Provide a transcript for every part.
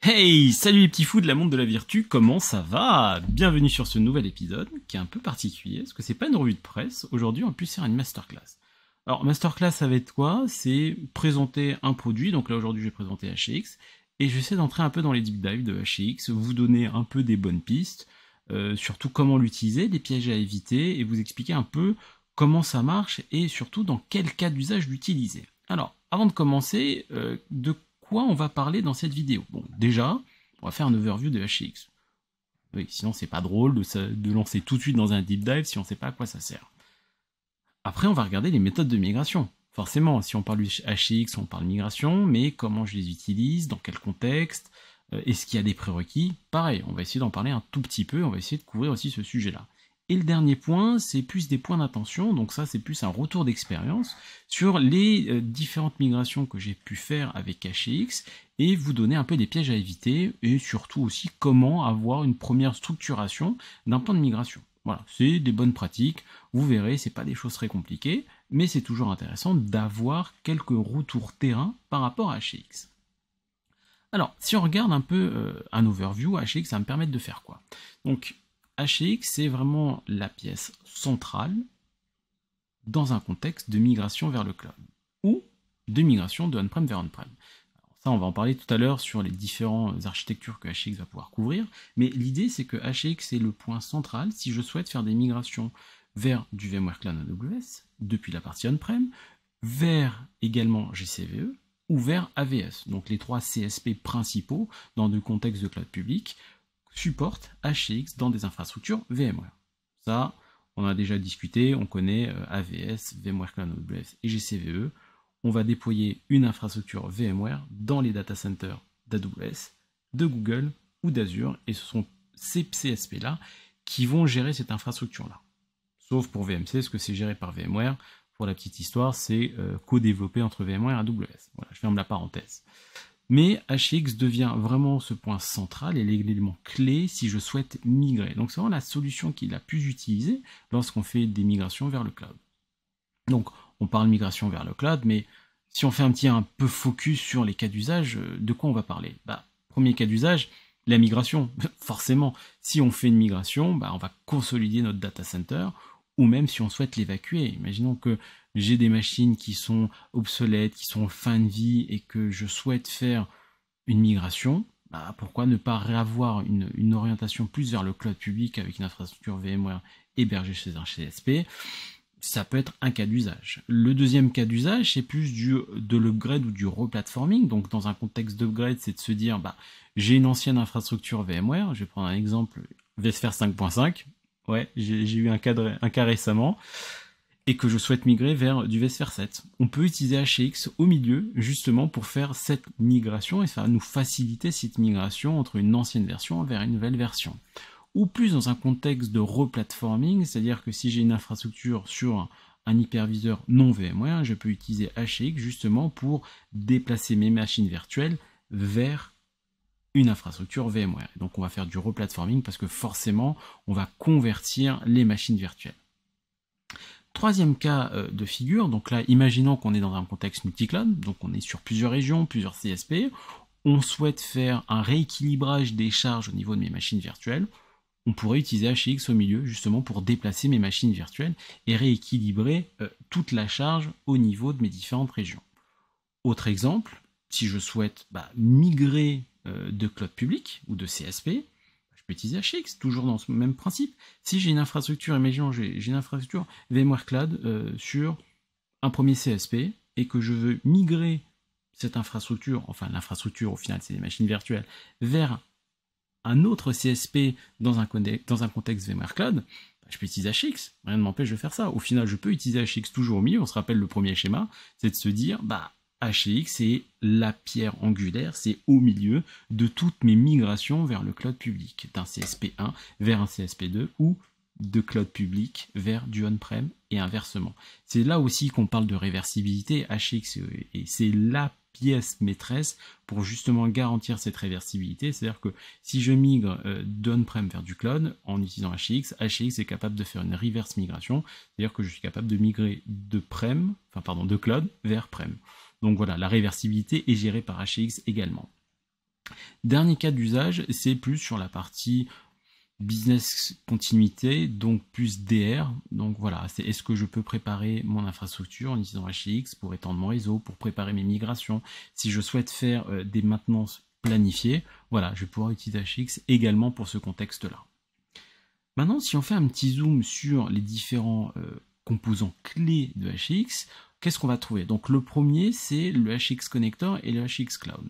Hey, salut les petits fous de la montre de la vertu, comment ça va? Bienvenue sur ce nouvel épisode qui est un peu particulier, parce que c'est pas une revue de presse, aujourd'hui on va plus faire une masterclass. Alors masterclass ça va être quoi? C'est présenter un produit, donc là aujourd'hui je vais présenter HCX, et je vais essayer d'entrer un peu dans les deep dives de HCX, vous donner un peu des bonnes pistes, surtout comment l'utiliser, les pièges à éviter, et vous expliquer un peu comment ça marche, et surtout dans quel cas d'usage l'utiliser. Alors, avant de commencer, de quoi on va parler dans cette vidéo? Bon, déjà, on va faire un overview de HCX. Oui, sinon c'est pas drôle de lancer tout de suite dans un deep dive si on sait pas à quoi ça sert. Après, on va regarder les méthodes de migration. Forcément, si on parle du HCX, on parle migration, mais comment je les utilise, dans quel contexte, est-ce qu'il y a des prérequis? Pareil, on va essayer d'en parler un tout petit peu, on va essayer de couvrir aussi ce sujet-là. Et le dernier point, c'est plus des points d'attention, donc ça c'est plus un retour d'expérience sur les différentes migrations que j'ai pu faire avec HCX et vous donner un peu des pièges à éviter et surtout aussi comment avoir une première structuration d'un plan de migration. Voilà, c'est des bonnes pratiques, vous verrez, c'est pas des choses très compliquées, mais c'est toujours intéressant d'avoir quelques retours terrain par rapport à HCX. Alors, si on regarde un peu un overview, HCX, ça va me permettre de faire quoi? Donc, HCX, c'est vraiment la pièce centrale dans un contexte de migration vers le cloud, ou de migration de on-prem vers on-prem. Ça, on va en parler tout à l'heure sur les différentes architectures que HCX va pouvoir couvrir, mais l'idée, c'est que HCX est le point central si je souhaite faire des migrations vers du VMware Cloud AWS, depuis la partie on-prem, vers également GCVE, ou vers AVS, donc les trois CSP principaux dans le contexte de cloud public, supportent HCX dans des infrastructures VMware. Ça, on a déjà discuté, on connaît AVS, VMware Cloud AWS et GCVE. On va déployer une infrastructure VMware dans les data centers d'AWS, de Google ou d'Azure, et ce sont ces CSP-là qui vont gérer cette infrastructure-là. Sauf pour VMC, parce que c'est géré par VMware. Pour la petite histoire, c'est co-développé entre VMware et AWS. Voilà, je ferme la parenthèse. Mais HCX devient vraiment ce point central et l'élément clé si je souhaite migrer. Donc c'est vraiment la solution qui est la plus utilisée lorsqu'on fait des migrations vers le cloud. Donc on parle migration vers le cloud, mais si on fait un peu focus sur les cas d'usage, de quoi on va parler? Premier cas d'usage, la migration. Forcément, si on fait une migration, on va consolider notre data center, ou même si on souhaite l'évacuer. Imaginons que j'ai des machines qui sont obsolètes, qui sont en fin de vie, et que je souhaite faire une migration, pourquoi ne pas réavoir une orientation plus vers le cloud public avec une infrastructure VMware hébergée chez un CSP? Ça peut être un cas d'usage. Le deuxième cas d'usage, c'est plus de l'upgrade ou du replatforming. Donc dans un contexte d'upgrade, c'est de se dire, j'ai une ancienne infrastructure VMware, je vais prendre un exemple, vSphere 5.5, ouais, j'ai eu un cas récemment, et que je souhaite migrer vers du vSphere 7. On peut utiliser HCX au milieu, justement, pour faire cette migration, et ça va nous faciliter cette migration entre une ancienne version vers une nouvelle version. Ou plus dans un contexte de replatforming, c'est-à-dire que si j'ai une infrastructure sur un hyperviseur non VMware, je peux utiliser HCX justement pour déplacer mes machines virtuelles vers une infrastructure VMware. Donc on va faire du replatforming parce que forcément, on va convertir les machines virtuelles. Troisième cas de figure, donc là, imaginons qu'on est dans un contexte multicloud, donc on est sur plusieurs régions, plusieurs CSP, on souhaite faire un rééquilibrage des charges au niveau de mes machines virtuelles, on pourrait utiliser HCX au milieu, justement pour déplacer mes machines virtuelles et rééquilibrer toute la charge au niveau de mes différentes régions. Autre exemple, si je souhaite migrer de cloud public ou de CSP, je peux utiliser HCX, toujours dans ce même principe. Si j'ai une infrastructure, imaginons j'ai une infrastructure VMware Cloud sur un premier CSP et que je veux migrer cette infrastructure, enfin l'infrastructure au final c'est des machines virtuelles, vers un autre CSP dans un contexte VMware Cloud, je peux utiliser HCX, rien ne m'empêche de faire ça. Au final, je peux utiliser HCX toujours au milieu, on se rappelle le premier schéma, c'est de se dire, HCX c'est la pierre angulaire, c'est au milieu de toutes mes migrations vers le cloud public, d'un CSP1 vers un CSP2 ou de cloud public vers du on-prem et inversement. C'est là aussi qu'on parle de réversibilité, HCX, et c'est la pièce maîtresse pour justement garantir cette réversibilité, c'est-à-dire que si je migre d'on-prem vers du cloud en utilisant HCX, HCX est capable de faire une reverse migration, c'est-à-dire que je suis capable de migrer de cloud vers prem. Donc voilà, la réversibilité est gérée par HCX également. Dernier cas d'usage, c'est plus sur la partie business continuité, donc plus DR. Donc voilà, c'est est-ce que je peux préparer mon infrastructure en utilisant HX pour étendre mon réseau, pour préparer mes migrations. Si je souhaite faire des maintenances planifiées, voilà, je vais pouvoir utiliser HX également pour ce contexte-là. Maintenant, si on fait un petit zoom sur les différents composants clés de HX, qu'est-ce qu'on va trouver? Donc le premier, c'est le HX Connector et le HX Cloud.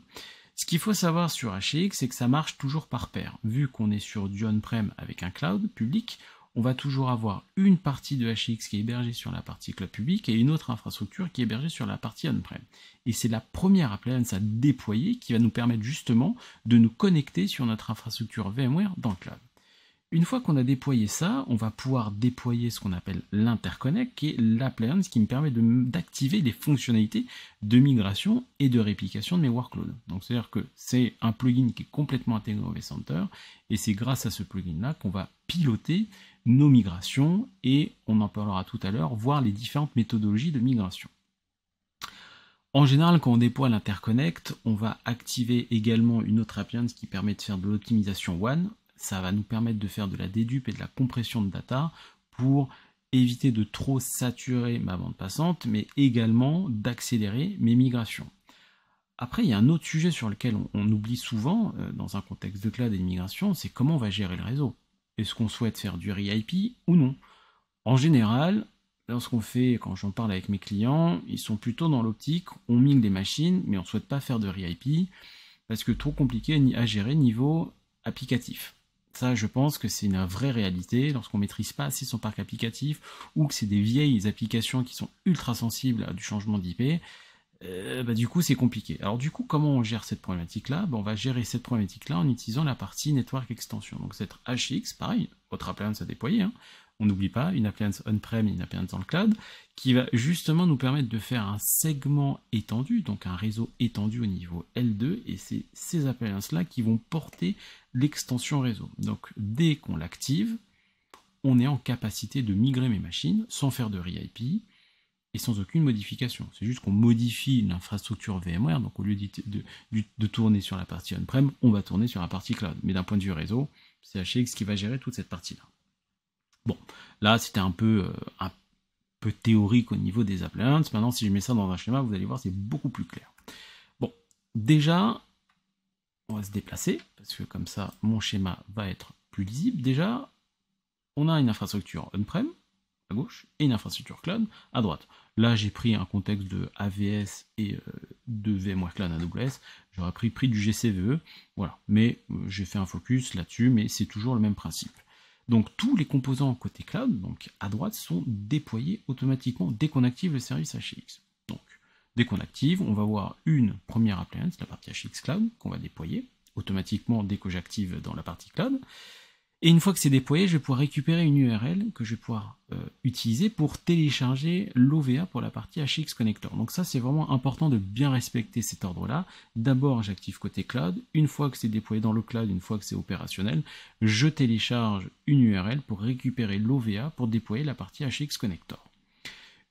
Ce qu'il faut savoir sur HX, c'est que ça marche toujours par paire. Vu qu'on est sur du on-prem avec un cloud public, on va toujours avoir une partie de HX qui est hébergée sur la partie cloud public et une autre infrastructure qui est hébergée sur la partie on-prem. Et c'est la première appliance à déployer qui va nous permettre justement de nous connecter sur notre infrastructure VMware dans le cloud. Une fois qu'on a déployé ça, on va pouvoir déployer ce qu'on appelle l'interconnect, qui est l'appliance qui me permet d'activer les fonctionnalités de migration et de réplication de mes workloads. Donc c'est-à-dire que c'est un plugin qui est complètement intégré au vCenter, et c'est grâce à ce plugin-là qu'on va piloter nos migrations, et on en parlera tout à l'heure, voir les différentes méthodologies de migration. En général, quand on déploie l'interconnect, on va activer également une autre appliance qui permet de faire de l'optimisation WAN. Ça va nous permettre de faire de la dédupe et de la compression de data pour éviter de trop saturer ma bande passante, mais également d'accélérer mes migrations. Après, il y a un autre sujet sur lequel on oublie souvent, dans un contexte de cloud et de migration, c'est comment on va gérer le réseau. Est-ce qu'on souhaite faire du RIP ou non? En général, quand j'en parle avec mes clients, ils sont plutôt dans l'optique, on migre des machines, mais on ne souhaite pas faire de RIP, parce que trop compliqué à gérer niveau applicatif. Ça, je pense que c'est une vraie réalité lorsqu'on ne maîtrise pas assez son parc applicatif ou que c'est des vieilles applications qui sont ultra sensibles à du changement d'IP. Du coup, c'est compliqué. Alors du coup, comment on gère cette problématique-là? On va gérer cette problématique-là en utilisant la partie Network Extension. Donc cette HX, pareil, votre appliance à déployer, hein. On n'oublie pas, une appliance on-prem et une appliance dans le cloud, qui va justement nous permettre de faire un segment étendu, donc un réseau étendu au niveau L2, et c'est ces appliances-là qui vont porter l'extension réseau. Donc dès qu'on l'active, on est en capacité de migrer mes machines sans faire de RIP et sans aucune modification. C'est juste qu'on modifie l'infrastructure VMware, donc au lieu de tourner sur la partie on-prem, on va tourner sur la partie cloud. Mais d'un point de vue réseau, c'est HX qui va gérer toute cette partie-là. Bon, là c'était un peu théorique au niveau des appliances. Maintenant, si je mets ça dans un schéma, vous allez voir, c'est beaucoup plus clair. Bon, déjà, on va se déplacer, parce que comme ça, mon schéma va être plus lisible. Déjà, on a une infrastructure on-prem, à gauche, et une infrastructure cloud, à droite. Là, j'ai pris un contexte de AVS et de VMware Cloud AWS. J'aurais pris du GCVE, voilà. Mais j'ai fait un focus là-dessus, mais c'est toujours le même principe. Donc tous les composants côté cloud, donc à droite, sont déployés automatiquement dès qu'on active le service HX. Donc dès qu'on active, on va voir une première appliance, la partie HX Cloud, qu'on va déployer automatiquement dès que j'active dans la partie cloud. Et une fois que c'est déployé, je vais pouvoir récupérer une URL que je vais pouvoir utiliser pour télécharger l'OVA pour la partie HX Connector. Donc ça, c'est vraiment important de bien respecter cet ordre-là. D'abord, j'active côté cloud. Une fois que c'est déployé dans le cloud, une fois que c'est opérationnel, je télécharge une URL pour récupérer l'OVA pour déployer la partie HX Connector.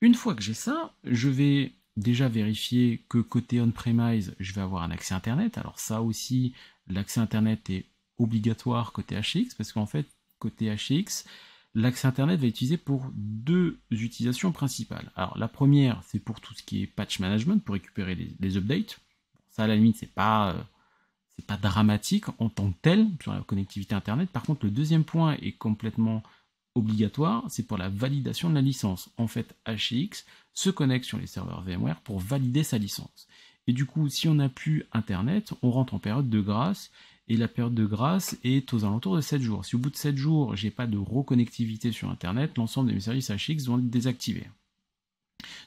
Une fois que j'ai ça, je vais déjà vérifier que côté on-premise, je vais avoir un accès Internet. Alors ça aussi, l'accès Internet est obligatoire côté HX, parce qu'en fait, côté HX, l'accès Internet va être utilisé pour deux utilisations principales. Alors la première, c'est pour tout ce qui est patch management, pour récupérer les updates. Ça, à la limite, c'est pas dramatique en tant que tel sur la connectivité Internet. Par contre, le deuxième point est complètement obligatoire, c'est pour la validation de la licence. En fait, HX se connecte sur les serveurs VMware pour valider sa licence. Et du coup, si on n'a plus Internet, on rentre en période de grâce, et la période de grâce est aux alentours de 7 jours. Si au bout de 7 jours, j'ai pas de reconnectivité sur Internet, l'ensemble de mes services HX vont être désactivés.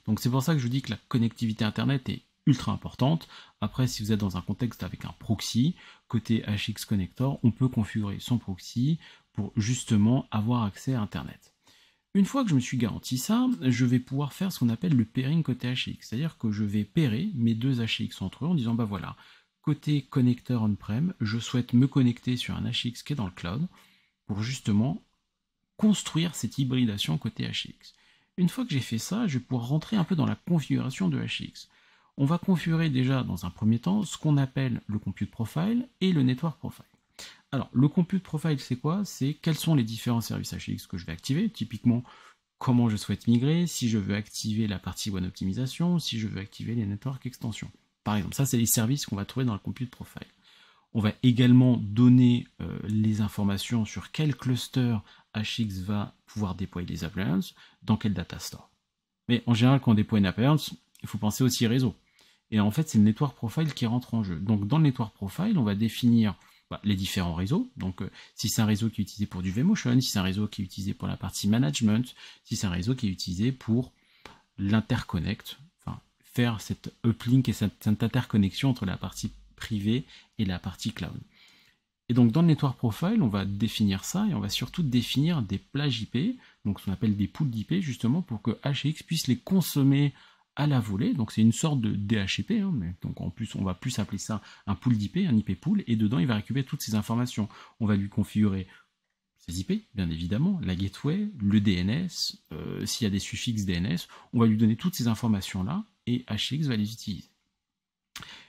Donc c'est pour ça que je vous dis que la connectivité Internet est ultra importante. Après, si vous êtes dans un contexte avec un proxy, côté HX Connector, on peut configurer son proxy pour justement avoir accès à Internet. Une fois que je me suis garanti ça, je vais pouvoir faire ce qu'on appelle le pairing côté HX. C'est-à-dire que je vais pairer mes deux HX entre eux en disant, bah voilà, côté connecteur on-prem, je souhaite me connecter sur un HX qui est dans le cloud pour justement construire cette hybridation côté HX. Une fois que j'ai fait ça, je vais pouvoir rentrer un peu dans la configuration de HX. On va configurer déjà dans un premier temps ce qu'on appelle le compute profile et le network profile. Alors, le compute profile, c'est quoi? C'est quels sont les différents services HX que je vais activer, typiquement comment je souhaite migrer, si je veux activer la partie One Optimisation, si je veux activer les network extensions. Par exemple, ça c'est les services qu'on va trouver dans le compute profile. On va également donner les informations sur quel cluster HX va pouvoir déployer les appliances, dans quel data store. Mais en général, quand on déploie une appliance, il faut penser aussi réseau. Et en fait, c'est le network profile qui rentre en jeu. Donc dans le network profile, on va définir les différents réseaux. Donc si c'est un réseau qui est utilisé pour du vMotion, si c'est un réseau qui est utilisé pour la partie management, si c'est un réseau qui est utilisé pour l'interconnect, enfin faire cette uplink et cette interconnexion entre la partie privée et la partie cloud. Et donc dans le network profile, on va définir ça et on va surtout définir des plages IP, donc ce qu'on appelle des pools d'IP justement pour que HX puisse les consommer à la volée. Donc c'est une sorte de DHCP, mais donc en plus on va plus appeler ça un pool d'IP, un IP pool, et dedans il va récupérer toutes ces informations. On va lui configurer ses IP, bien évidemment, la gateway, le DNS, s'il y a des suffixes DNS, on va lui donner toutes ces informations-là et HX va les utiliser.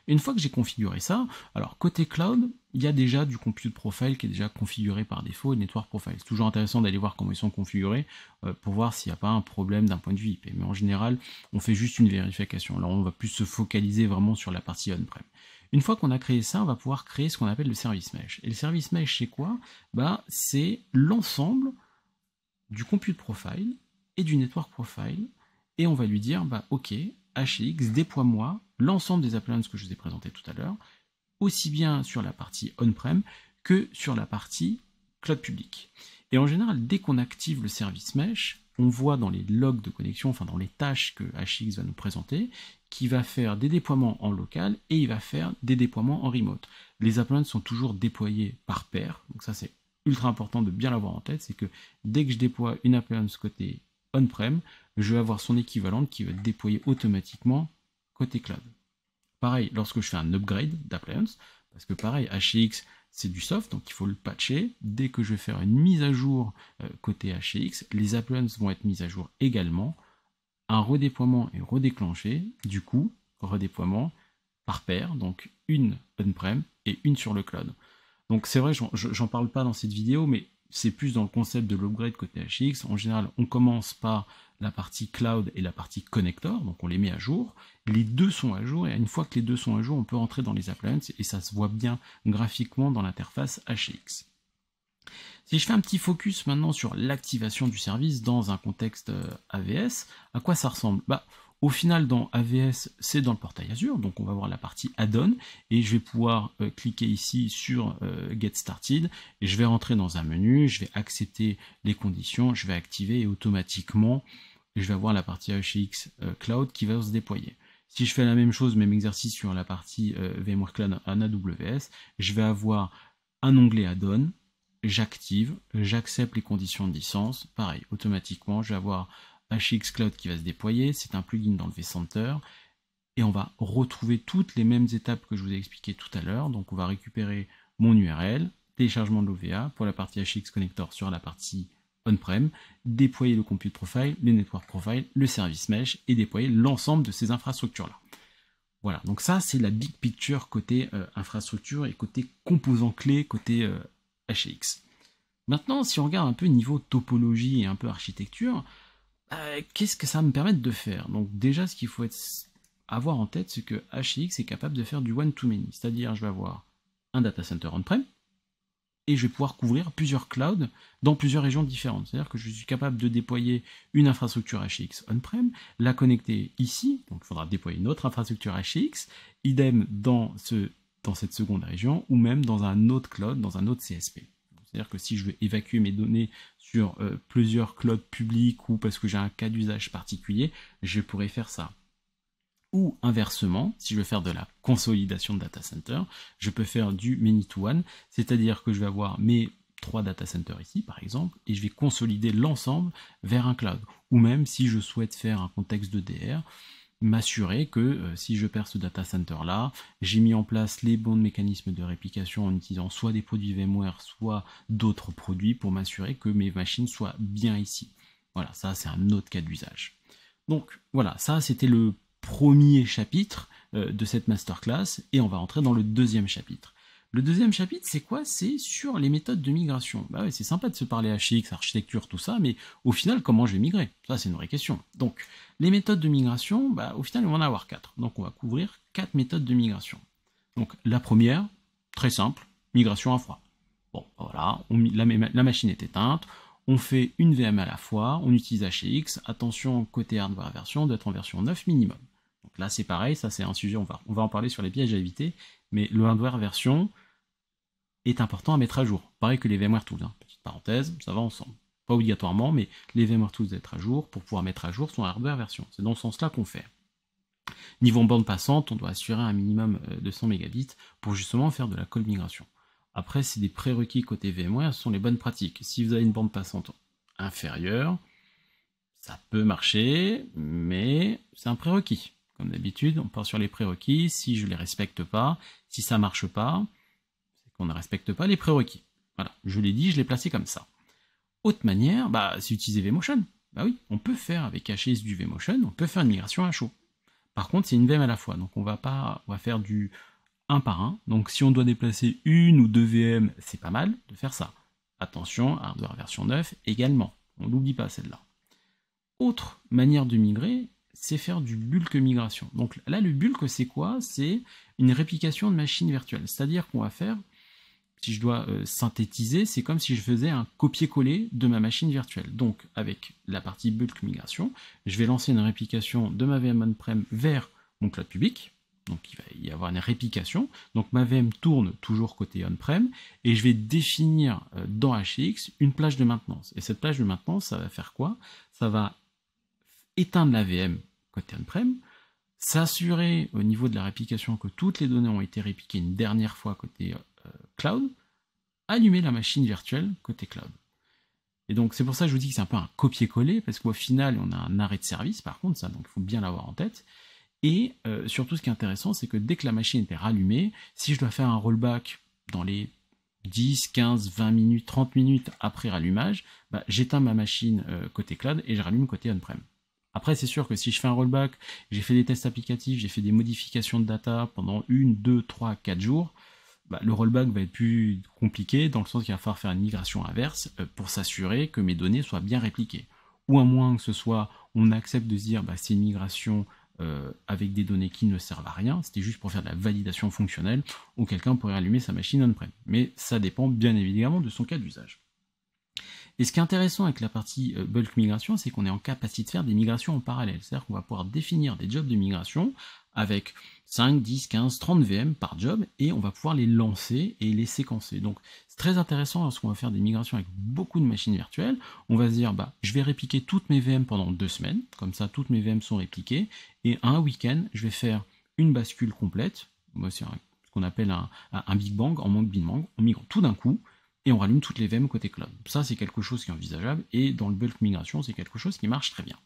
Une fois que j'ai configuré ça, alors côté cloud, il y a déjà du compute profile qui est déjà configuré par défaut et network profile. C'est toujours intéressant d'aller voir comment ils sont configurés pour voir s'il n'y a pas un problème d'un point de vue IP. Mais en général, on fait juste une vérification. Alors on va plus se focaliser vraiment sur la partie on-prem. Une fois qu'on a créé ça, on va pouvoir créer ce qu'on appelle le service mesh. Et le service mesh, c'est quoi? C'est l'ensemble du compute profile et du network profile. Et on va lui dire, ok, HX, déploie-moi l'ensemble des appliances que je vous ai présentées tout à l'heure, aussi bien sur la partie on-prem que sur la partie cloud public. Et en général, dès qu'on active le service mesh, on voit dans les logs de connexion, enfin dans les tâches que HX va nous présenter, qu'il va faire des déploiements en local et il va faire des déploiements en remote. Les appliances sont toujours déployées par paire, donc ça c'est ultra important de bien l'avoir en tête, c'est que dès que je déploie une appliance côté on-prem, je vais avoir son équivalente qui va être déployée automatiquement côté cloud. Pareil, lorsque je fais un upgrade d'appliance, parce que pareil, HX, c'est du soft, donc il faut le patcher. Dès que je vais faire une mise à jour côté HX, les appliances vont être mises à jour également. Un redéploiement est redéclenché, du coup, redéploiement par paire, donc une on-prem et une sur le cloud. Donc c'est vrai, j'en parle pas dans cette vidéo, mais c'est plus dans le concept de l'upgrade côté HX. En général, on commence par la partie cloud et la partie connector, donc on les met à jour. Les deux sont à jour, et une fois que les deux sont à jour, on peut rentrer dans les appliances, et ça se voit bien graphiquement dans l'interface HX. Si je fais un petit focus maintenant sur l'activation du service dans un contexte AVS, à quoi ça ressemble? Au final, dans AVS, c'est dans le portail Azure, donc on va voir la partie add-on, et je vais pouvoir cliquer ici sur Get Started, et je vais rentrer dans un menu, je vais accepter les conditions, je vais activer, et automatiquement, je vais avoir la partie HX Cloud qui va se déployer. Si je fais la même chose, même exercice sur la partie VMware Cloud en AWS, je vais avoir un onglet add-on, j'active, j'accepte les conditions de licence, pareil, automatiquement, je vais avoir HX Cloud qui va se déployer, c'est un plugin dans le vCenter, et on va retrouver toutes les mêmes étapes que je vous ai expliquées tout à l'heure. Donc on va récupérer mon URL, téléchargement de l'OVA pour la partie HX Connector sur la partie on-prem, déployer le compute profile, le network profile, le service mesh, et déployer l'ensemble de ces infrastructures-là. Voilà, donc ça c'est la big picture côté infrastructure et côté composants clés côté HX. Maintenant, si on regarde un peu niveau topologie et un peu architecture, qu'est-ce que ça va me permettre de faire? Donc déjà, ce qu'il faut avoir en tête, c'est que HX est capable de faire du one-to-many, c'est-à-dire je vais avoir un data center on-prem, et je vais pouvoir couvrir plusieurs clouds dans plusieurs régions différentes. C'est-à-dire que je suis capable de déployer une infrastructure HX on-prem, la connecter ici, donc il faudra déployer une autre infrastructure HX, idem dans cette seconde région, ou même dans un autre cloud, dans un autre CSP. C'est-à-dire que si je veux évacuer mes données sur plusieurs clouds publics ou parce que j'ai un cas d'usage particulier, je pourrais faire ça. Ou inversement, si je veux faire de la consolidation de data center, je peux faire du many-to-one, c'est-à-dire que je vais avoir mes 3 data centers ici, par exemple, et je vais consolider l'ensemble vers un cloud. Ou même, si je souhaite faire un contexte de DR, m'assurer que si je perds ce data center là, j'ai mis en place les bons mécanismes de réplication en utilisant soit des produits VMware, soit d'autres produits pour m'assurer que mes machines soient bien ici. Voilà, ça c'est un autre cas d'usage. Donc voilà, ça c'était le premier chapitre de cette masterclass et on va rentrer dans le deuxième chapitre. Le deuxième chapitre, c'est quoi? C'est sur les méthodes de migration. Bah ouais, c'est sympa de se parler HX, architecture, tout ça, mais au final, comment je vais migrer? Ça, c'est une vraie question. Donc, les méthodes de migration, bah, au final, on va en avoir 4. Donc, on va couvrir 4 méthodes de migration. Donc, la première, très simple, migration à froid. Bon, voilà, la machine est éteinte, on fait une VM à la fois, on utilise HX, attention, côté hardware version, doit être en version 9 minimum. Donc là, c'est pareil, ça c'est un sujet, on va en parler sur les pièges à éviter, mais le hardware version est important à mettre à jour. Pareil que les VMware Tools, hein. Petite parenthèse, ça va ensemble. Pas obligatoirement, mais les VMware Tools doivent être à jour pour pouvoir mettre à jour son hardware version. C'est dans ce sens-là qu'on fait. Niveau bande passante, on doit assurer un minimum de 100 mégabits pour justement faire de la call migration. Après, c'est des prérequis côté VMware, ce sont les bonnes pratiques. Si vous avez une bande passante inférieure, ça peut marcher, mais c'est un prérequis. Comme d'habitude, on part sur les prérequis. Si je ne les respecte pas, si ça ne marche pas, c'est qu'on ne respecte pas les prérequis. Voilà, je l'ai dit, je l'ai placé comme ça. Autre manière, c'est utiliser vMotion. Bah oui, on peut faire avec HX du vMotion, on peut faire une migration à chaud. Par contre, c'est une VM à la fois, donc on va faire du 1 par 1. Donc si on doit déplacer une ou deux VM, c'est pas mal de faire ça. Attention, hardware version 9 également, on n'oublie pas celle-là. Autre manière de migrer, c'est faire du bulk migration. Donc là, le bulk, c'est quoi? C'est une réplication de machine virtuelle. C'est-à-dire qu'on va faire, si je dois synthétiser, c'est comme si je faisais un copier-coller de ma machine virtuelle. Donc avec la partie bulk migration, je vais lancer une réplication de ma VM on-prem vers mon cloud public. Donc il va y avoir une réplication. Donc ma VM tourne toujours côté on-prem et je vais définir dans HX une plage de maintenance. Et cette plage de maintenance, ça va faire quoi? Ça va éteindre la VM côté on-prem, s'assurer au niveau de la réplication que toutes les données ont été répliquées une dernière fois côté cloud, allumer la machine virtuelle côté cloud. Et donc c'est pour ça que je vous dis que c'est un peu un copier-coller, parce qu'au final on a un arrêt de service par contre, ça, donc il faut bien l'avoir en tête. Et surtout ce qui est intéressant, c'est que dès que la machine était rallumée, si je dois faire un rollback dans les 10, 15, 20 minutes, 30 minutes après rallumage, j'éteins ma machine côté cloud et je rallume côté on-prem. Après, c'est sûr que si je fais un rollback, j'ai fait des tests applicatifs, j'ai fait des modifications de data pendant 1, 2, 3, 4 jours, le rollback va être plus compliqué dans le sens qu'il va falloir faire une migration inverse pour s'assurer que mes données soient bien répliquées. Ou à moins que ce soit, on accepte de se dire c'est une migration avec des données qui ne servent à rien, c'était juste pour faire de la validation fonctionnelle, ou quelqu'un pourrait allumer sa machine on-prem. Mais ça dépend bien évidemment de son cas d'usage. Et ce qui est intéressant avec la partie bulk migration, c'est qu'on est en capacité de faire des migrations en parallèle. C'est-à-dire qu'on va pouvoir définir des jobs de migration avec 5, 10, 15, 30 VM par job, et on va pouvoir les lancer et les séquencer. Donc c'est très intéressant lorsqu'on va faire des migrations avec beaucoup de machines virtuelles. On va se dire, je vais répliquer toutes mes VM pendant 2 semaines, comme ça toutes mes VM sont répliquées, et un week-end, je vais faire une bascule complète, c'est ce qu'on appelle un Big Bang, en mode Big Bang, on migre tout d'un coup, et on rallume toutes les VM côté cloud. Ça, c'est quelque chose qui est envisageable, et dans le bulk migration, c'est quelque chose qui marche très bien.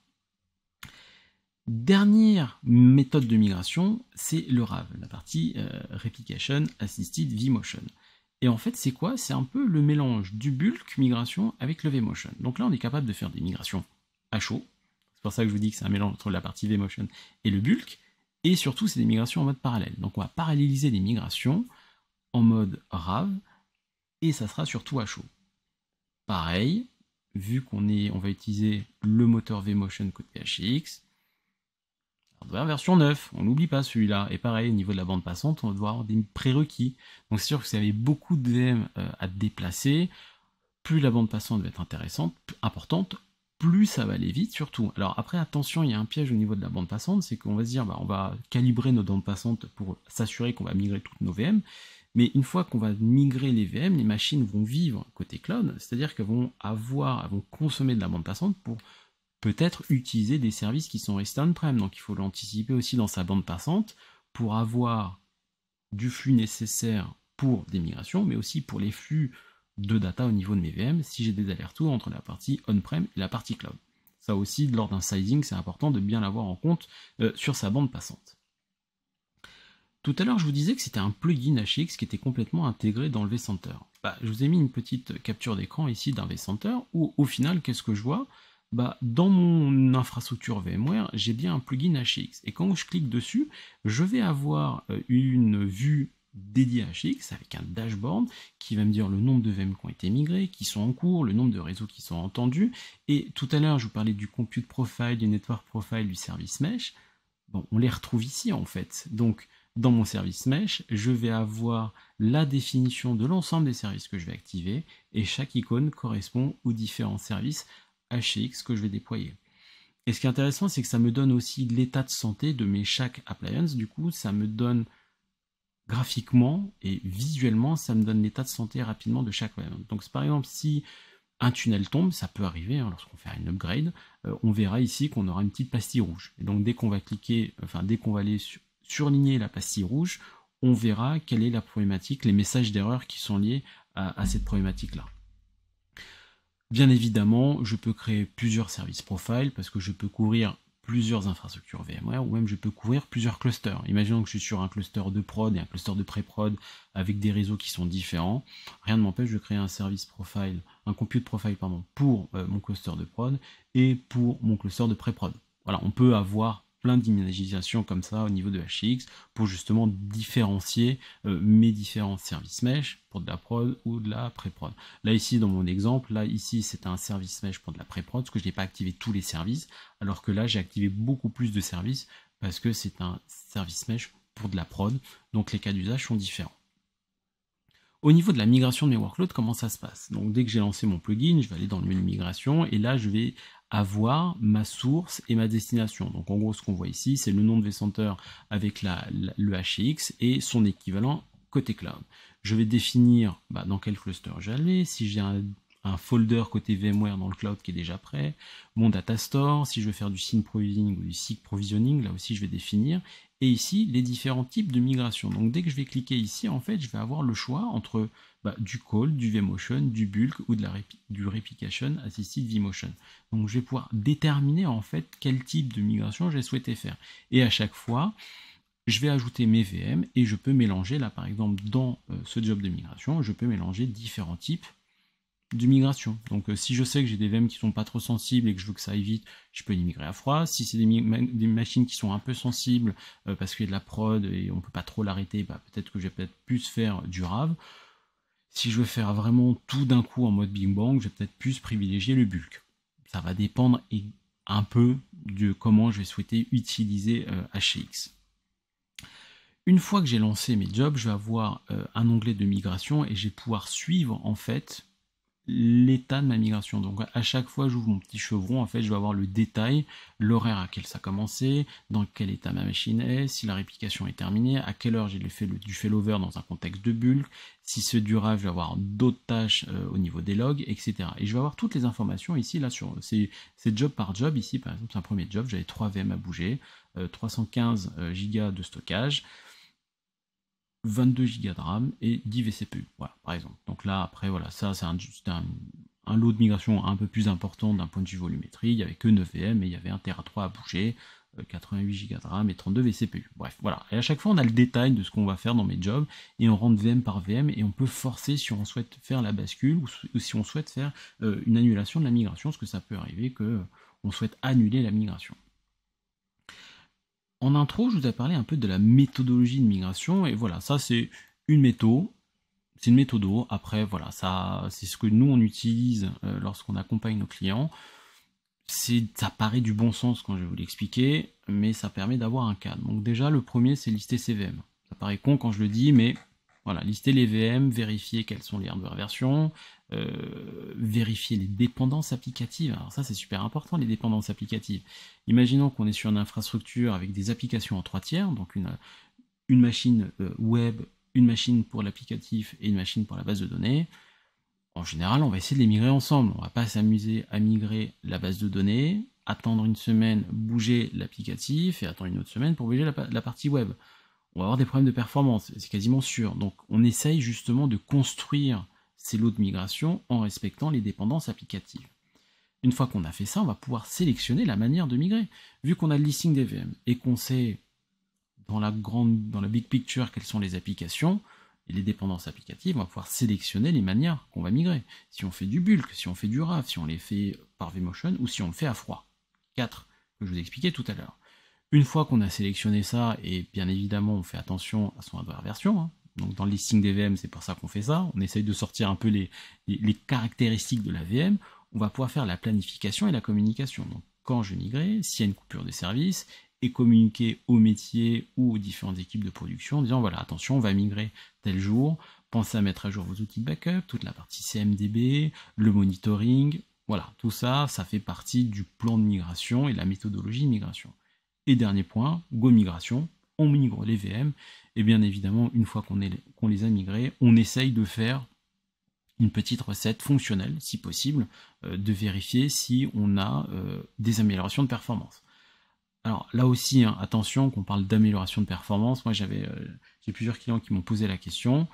Dernière méthode de migration, c'est le RAV, la partie Replication Assisted vMotion. Et en fait, c'est quoi? C'est un peu le mélange du bulk migration avec le vMotion. Donc là, on est capable de faire des migrations à chaud. C'est pour ça que je vous dis que c'est un mélange entre la partie vMotion et le bulk. Et surtout, c'est des migrations en mode parallèle. Donc on va paralléliser les migrations en mode RAV, et ça sera surtout à chaud. Pareil, vu qu'on va utiliser le moteur vMotion côté HX, hardware version 9, on n'oublie pas celui-là. Et pareil, au niveau de la bande passante, on va devoir avoir des prérequis. Donc c'est sûr que si vous avez beaucoup de VM à déplacer, plus la bande passante va être intéressante, importante, plus ça va aller vite surtout. Alors après, attention, il y a un piège au niveau de la bande passante, c'est qu'on va se dire, on va calibrer nos bandes passantes pour s'assurer qu'on va migrer toutes nos VM. Mais une fois qu'on va migrer les VM, les machines vont vivre côté cloud, c'est-à-dire qu'elles vont consommer de la bande passante pour peut-être utiliser des services qui sont restés on-prem. Donc il faut l'anticiper aussi dans sa bande passante pour avoir du flux nécessaire pour des migrations, mais aussi pour les flux de data au niveau de mes VM, si j'ai des allers-retours entre la partie on-prem et la partie cloud. Ça aussi, lors d'un sizing, c'est important de bien l'avoir en compte sur sa bande passante. Tout à l'heure, je vous disais que c'était un plugin HX qui était complètement intégré dans le vCenter. Je vous ai mis une petite capture d'écran ici d'un vCenter où, au final, qu'est-ce que je vois? Bah, dans mon infrastructure VMware, j'ai bien un plugin HCX. Et quand je clique dessus, je vais avoir une vue dédiée à HCX avec un dashboard qui va me dire le nombre de VM qui ont été migrés, qui sont en cours, le nombre de réseaux qui sont entendus. Et tout à l'heure, je vous parlais du compute profile, du network profile, du service mesh. Bon, on les retrouve ici en fait. Donc, dans mon service mesh, je vais avoir la définition de l'ensemble des services que je vais activer et chaque icône correspond aux différents services HCX que je vais déployer. Et ce qui est intéressant, c'est que ça me donne aussi l'état de santé de mes chaque appliance. Du coup, ça me donne graphiquement et visuellement, ça me donne l'état de santé rapidement de chaque appliance. Donc, par exemple, si un tunnel tombe, ça peut arriver hein, lorsqu'on fait une upgrade, on verra ici qu'on aura une petite pastille rouge. Et donc, dès qu'on va cliquer, enfin, dès qu'on va aller surligner la pastille rouge, on verra quelle est la problématique, les messages d'erreur qui sont liés à cette problématique-là. Bien évidemment, je peux créer plusieurs services profile parce que je peux couvrir plusieurs infrastructures VMware ou même je peux couvrir plusieurs clusters. Imaginons que je suis sur un cluster de prod et un cluster de pré-prod avec des réseaux qui sont différents. Rien ne m'empêche de créer un service profile, un compute profile pardon, pour mon cluster de prod et pour mon cluster de pré-prod. Voilà, on peut avoir plein d'imaginations comme ça au niveau de HCX pour justement différencier mes différents services mesh pour de la prod ou de la pré-prod. Là ici dans mon exemple, là ici c'est un service mesh pour de la pré-prod parce que je n'ai pas activé tous les services, alors que là j'ai activé beaucoup plus de services parce que c'est un service mesh pour de la prod, donc les cas d'usage sont différents. Au niveau de la migration de mes workloads, comment ça se passe? Donc dès que j'ai lancé mon plugin, je vais aller dans le menu migration et là je vais avoir ma source et ma destination. Donc en gros ce qu'on voit ici, c'est le nom de vCenter avec le HCX et son équivalent côté cloud. Je vais définir dans quel cluster j'allais, si j'ai un folder côté VMware dans le cloud qui est déjà prêt, mon data store, si je veux faire du sync provisioning ou du seek provisioning, là aussi je vais définir, et ici les différents types de migration. Donc dès que je vais cliquer ici, en fait, je vais avoir le choix entre du call, du vMotion, du bulk ou du replication assisted vMotion. Donc je vais pouvoir déterminer en fait quel type de migration j'ai souhaité faire. Et à chaque fois, je vais ajouter mes VM et je peux mélanger, là par exemple dans ce job de migration, je peux mélanger différents types de migration. Donc si je sais que j'ai des VM qui sont pas trop sensibles et que je veux que ça aille vite, je peux les migrer à froid. Si c'est des machines qui sont un peu sensibles parce qu'il y a de la prod et on peut pas trop l'arrêter, peut-être que je vais peut-être plus faire du RAV. Si je veux faire vraiment tout d'un coup en mode Big Bang, je vais peut-être plus privilégier le bulk. Ça va dépendre un peu de comment je vais souhaiter utiliser HCX. Une fois que j'ai lancé mes jobs, je vais avoir un onglet de migration et je vais pouvoir suivre en fait l'état de ma migration. Donc à chaque fois j'ouvre mon petit chevron, en fait je vais avoir le détail, l'horaire à quel ça a commencé, dans quel état ma machine est, si la réplication est terminée, à quelle heure j'ai fait du failover dans un contexte de bulk, si c'est du RAV, je vais avoir d'autres tâches au niveau des logs, etc. Et je vais avoir toutes les informations ici, là sur c'est job par job. Ici par exemple c'est un premier job, j'avais 3 VM à bouger, 315 Go de stockage, 22 Go de RAM et 10 vCPU, voilà, par exemple. Donc là, après, voilà, ça, c'est un lot de migration un peu plus important d'un point de vue volumétrie. Il n'y avait que 9 VM et il y avait 1 Tera3 à bouger, 88 Go de RAM et 32 vCPU. Bref, voilà. Et à chaque fois, on a le détail de ce qu'on va faire dans mes jobs et on rentre VM par VM et on peut forcer si on souhaite faire la bascule ou si on souhaite faire une annulation de la migration, parce que ça peut arriver qu'on souhaite annuler la migration. En intro, je vous ai parlé un peu de la méthodologie de migration, et voilà, ça c'est une méthode, c'est une méthodo. Après, voilà, ça c'est ce que nous on utilise lorsqu'on accompagne nos clients. Ça paraît du bon sens quand je vais vous l'expliquer, mais ça permet d'avoir un cadre. Donc déjà, le premier, c'est lister ses VM. Ça paraît con quand je le dis, mais voilà, lister les VM, vérifier quelles sont les hardware versions, vérifier les dépendances applicatives. Alors ça, c'est super important, les dépendances applicatives. Imaginons qu'on est sur une infrastructure avec des applications en 3 tiers, donc une machine web, une machine pour l'applicatif et une machine pour la base de données. En général, on va essayer de les migrer ensemble. On va pas s'amuser à migrer la base de données, attendre une semaine, bouger l'applicatif et attendre une autre semaine pour bouger la partie web. On va avoir des problèmes de performance, c'est quasiment sûr. Donc on essaye justement de construire ces lots de migration en respectant les dépendances applicatives. Une fois qu'on a fait ça, on va pouvoir sélectionner la manière de migrer. Vu qu'on a le listing des VM et qu'on sait dans la big picture quelles sont les applications, Et les dépendances applicatives, on va pouvoir sélectionner les manières qu'on va migrer. Si on fait du bulk, si on fait du RAV, si on les fait par vMotion ou si on le fait à froid. 4 que je vous expliquais tout à l'heure. Une fois qu'on a sélectionné ça, et bien évidemment on fait attention à son hardware version, hein. Donc dans le listing des VM, c'est pour ça qu'on fait ça, on essaye de sortir un peu les caractéristiques de la VM, on va pouvoir faire la planification et la communication. Donc quand je migrais, s'il y a une coupure de service, et communiquer au métier ou aux différentes équipes de production en disant voilà, attention, on va migrer tel jour, pensez à mettre à jour vos outils de backup, toute la partie CMDB, le monitoring, voilà, tout ça, ça fait partie du plan de migration et de la méthodologie de migration. Et dernier point, Go Migration, on migre les VM, et bien évidemment, une fois qu'on les a migrés, on essaye de faire une petite recette fonctionnelle, si possible, de vérifier si on a des améliorations de performance. Alors là aussi, hein, attention, qu'on parle d'amélioration de performance, moi j'ai plusieurs clients qui m'ont posé la question,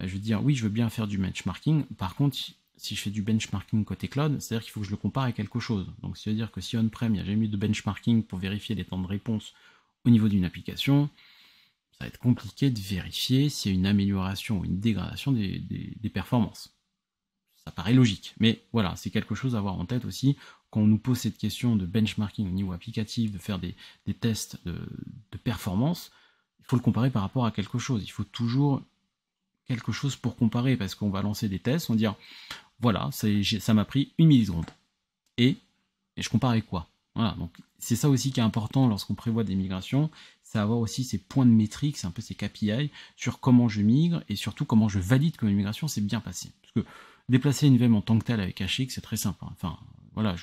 je veux dire, oui, je veux bien faire du benchmarking, par contre, si je fais du benchmarking côté cloud, c'est-à-dire qu'il faut que je le compare à quelque chose. Donc ça veut dire que si on-prem, il n'y a jamais eu de benchmarking pour vérifier les temps de réponse au niveau d'une application, ça va être compliqué de vérifier s'il y a une amélioration ou une dégradation des performances. Ça paraît logique, mais voilà, c'est quelque chose à avoir en tête aussi. Quand on nous pose cette question de benchmarking au niveau applicatif, de faire des tests de performance, il faut le comparer par rapport à quelque chose. Il faut toujours quelque chose pour comparer, parce qu'on va lancer des tests, on va dire, voilà, ça m'a pris 1 milliseconde. Et je compare avec quoi? Voilà, donc c'est ça aussi qui est important lorsqu'on prévoit des migrations, c'est avoir aussi ces points de métrique, c'est un peu ces KPI, sur comment je migre, et surtout comment je valide que ma migration s'est bien passée. Parce que déplacer une VM en tant que telle avec HX, c'est très simple. Hein. Enfin, voilà,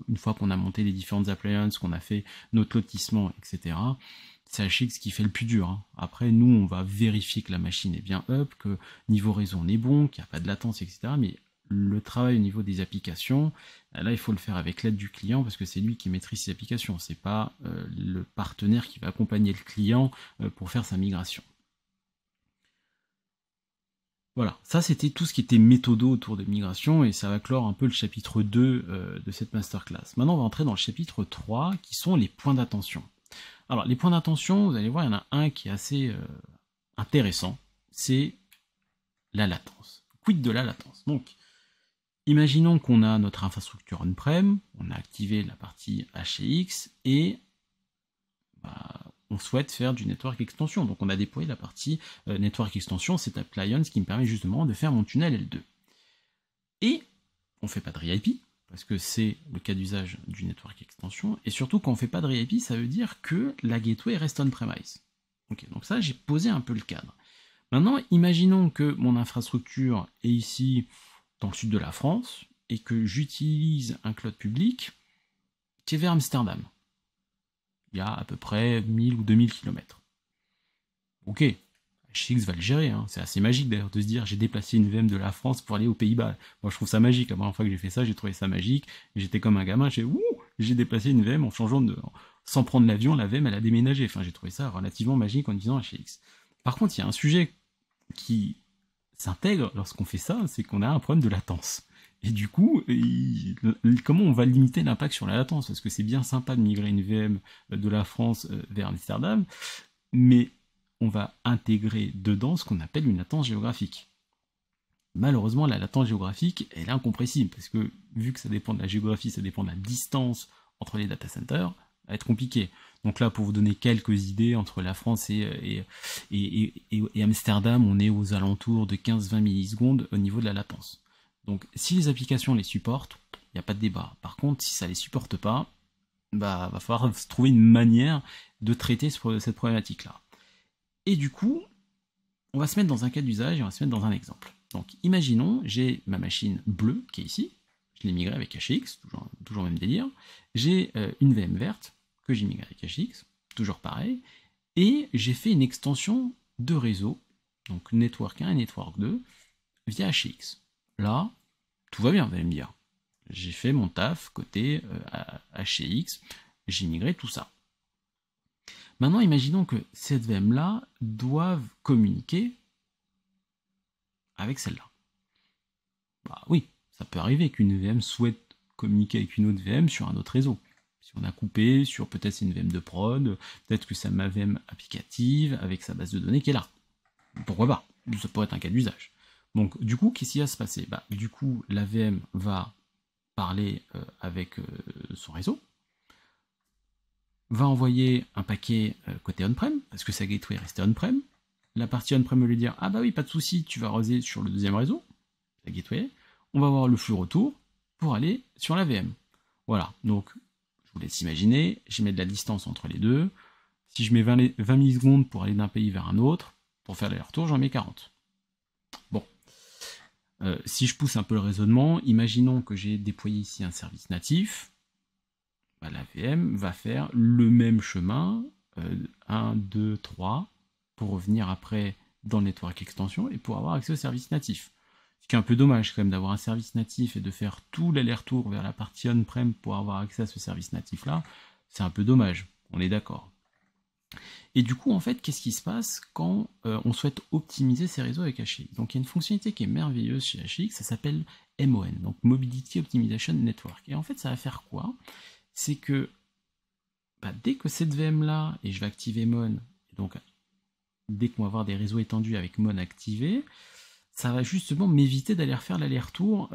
une fois qu'on a monté les différentes appliances, qu'on a fait notre lotissement, etc., c'est HX qui fait le plus dur. Hein. Après, nous, on va vérifier que la machine est bien up, que niveau réseau on est bon, qu'il n'y a pas de latence, etc. Mais le travail au niveau des applications, là, il faut le faire avec l'aide du client, parce que c'est lui qui maîtrise ses applications. C'est pas le partenaire qui va accompagner le client pour faire sa migration. Voilà, ça c'était tout ce qui était méthodo autour de migration, et ça va clore un peu le chapitre 2 de cette masterclass. Maintenant on va entrer dans le chapitre 3, qui sont les points d'attention. Alors les points d'attention, vous allez voir, il y en a un qui est assez intéressant, c'est la latence. Quid de la latence? Donc, imaginons qu'on a notre infrastructure on-prem, on a activé la partie HCX, et on souhaite faire du network extension. Donc on a déployé la partie network extension, cette appliance qui me permet justement de faire mon tunnel L2. Et on ne fait pas de RIP, parce que c'est le cas d'usage du network extension, et surtout quand on ne fait pas de RIP, ça veut dire que la gateway reste on-premise. Ok, donc ça, j'ai posé un peu le cadre. Maintenant, imaginons que mon infrastructure est ici, dans le sud de la France, et que j'utilise un cloud public qui est vers Amsterdam. Il y a à peu près 1000 ou 2000 km. Ok, HX va le gérer, hein. C'est assez magique d'ailleurs de se dire j'ai déplacé une VM de la France pour aller aux Pays-Bas. Moi je trouve ça magique, la première fois que j'ai fait ça, j'ai trouvé ça magique, j'étais comme un gamin, j'ai déplacé une VM en changeant sans prendre l'avion, la VM elle a déménagé, enfin j'ai trouvé ça relativement magique en disant HX. Par contre il y a un sujet qui s'intègre lorsqu'on fait ça, c'est qu'on a un problème de latence. Et du coup, comment on va limiter l'impact sur la latence? Parce que c'est bien sympa de migrer une VM de la France vers Amsterdam, mais on va intégrer dedans ce qu'on appelle une latence géographique. Malheureusement, la latence géographique, elle est incompressible, parce que vu que ça dépend de la géographie, ça dépend de la distance entre les data centers, ça va être compliqué. Donc là, pour vous donner quelques idées, entre la France et Amsterdam, on est aux alentours de 15-20 millisecondes au niveau de la latence. Donc si les applications les supportent, il n'y a pas de débat. Par contre, si ça ne les supporte pas, va falloir trouver une manière de traiter cette problématique-là. Et du coup, on va se mettre dans un cas d'usage et on va se mettre dans un exemple. Donc imaginons, j'ai ma machine bleue qui est ici, je l'ai migrée avec HX, toujours le même délire. J'ai une VM verte que j'ai migrée avec HX, toujours pareil, et j'ai fait une extension de réseau, donc Network 1 et Network 2, via HX. Là, tout va bien, vous allez me dire. J'ai fait mon taf côté HCX, j'ai migré tout ça. Maintenant, imaginons que cette VM-là doive communiquer avec celle-là. Bah oui, ça peut arriver qu'une VM souhaite communiquer avec une autre VM sur un autre réseau. Si on a coupé sur peut-être c'est une VM de prod, peut-être que c'est ma VM applicative avec sa base de données qui est là. Pourquoi pas? Ça pourrait être un cas d'usage. Donc du coup, qu'est-ce qui va se passer? Du coup, la VM va parler avec son réseau, va envoyer un paquet côté on-prem, parce que sa gateway est restée on-prem. La partie on-prem va lui dire, ah bah oui, pas de souci, tu vas roser sur le deuxième réseau, la gateway. On va avoir le flux retour pour aller sur la VM. Voilà, donc je vous laisse imaginer, je mets de la distance entre les deux. Si je mets 20 millisecondes pour aller d'un pays vers un autre, pour faire l'aller-retour, j'en mets 40. Bon. Si je pousse un peu le raisonnement, imaginons que j'ai déployé ici un service natif. La VM va faire le même chemin, 1, 2, 3, pour revenir après dans le network extension et pour avoir accès au service natif. Ce qui est un peu dommage quand même d'avoir un service natif et de faire tout l'aller-retour vers la partie on-prem pour avoir accès à ce service natif-là, c'est un peu dommage, on est d'accord. Et du coup, en fait, qu'est-ce qui se passe quand on souhaite optimiser ces réseaux avec HX? Donc il y a une fonctionnalité qui est merveilleuse chez HX, ça s'appelle MON, donc Mobility Optimization Network. Et en fait, ça va faire quoi? C'est que dès que cette VM-là, et je vais activer MON, et donc dès qu'on va avoir des réseaux étendus avec MON activé, ça va justement m'éviter d'aller refaire l'aller-retour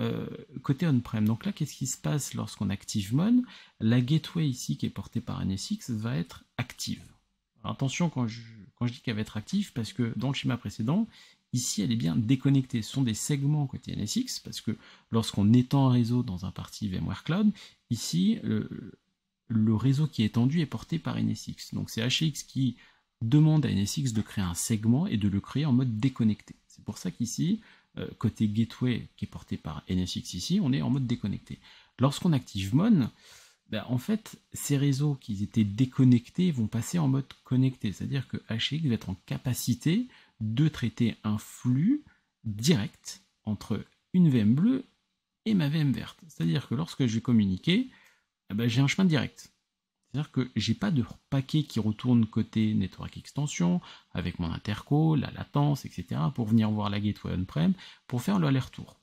côté on-prem. Donc là, qu'est-ce qui se passe lorsqu'on active MON? La gateway ici, qui est portée par NSX, va être active. Alors attention quand je dis qu'elle va être active, parce que dans le schéma précédent, ici elle est bien déconnectée. Ce sont des segments côté NSX, parce que lorsqu'on étend un réseau dans un parti VMware Cloud, ici le réseau qui est étendu est porté par NSX. Donc c'est HX qui demande à NSX de créer un segment et de le créer en mode déconnecté. C'est pour ça qu'ici, côté gateway qui est porté par NSX ici, on est en mode déconnecté. Lorsqu'on active MON, en fait, ces réseaux qui étaient déconnectés vont passer en mode connecté. C'est-à-dire que HX va être en capacité de traiter un flux direct entre une VM bleue et ma VM verte. C'est-à-dire que lorsque je vais communiquer, j'ai un chemin direct. C'est-à-dire que j'ai pas de paquet qui retourne côté network extension, avec mon interco, la latence, etc., pour venir voir la gateway on-prem, pour faire le aller-retour.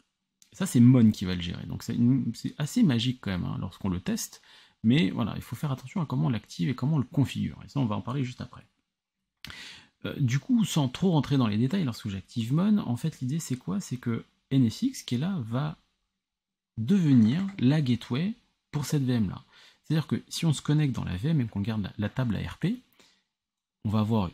Ça, c'est MON qui va le gérer. Donc c'est assez magique quand même lorsqu'on le teste. Mais voilà, il faut faire attention à comment on l'active et comment on le configure. Et ça, on va en parler juste après. Du coup, sans trop rentrer dans les détails, lorsque j'active MON, en fait, l'idée c'est quoi? C'est que NSX, qui est là, va devenir la gateway pour cette VM-là. C'est-à-dire que si on se connecte dans la VM et qu'on garde la table ARP, on va avoir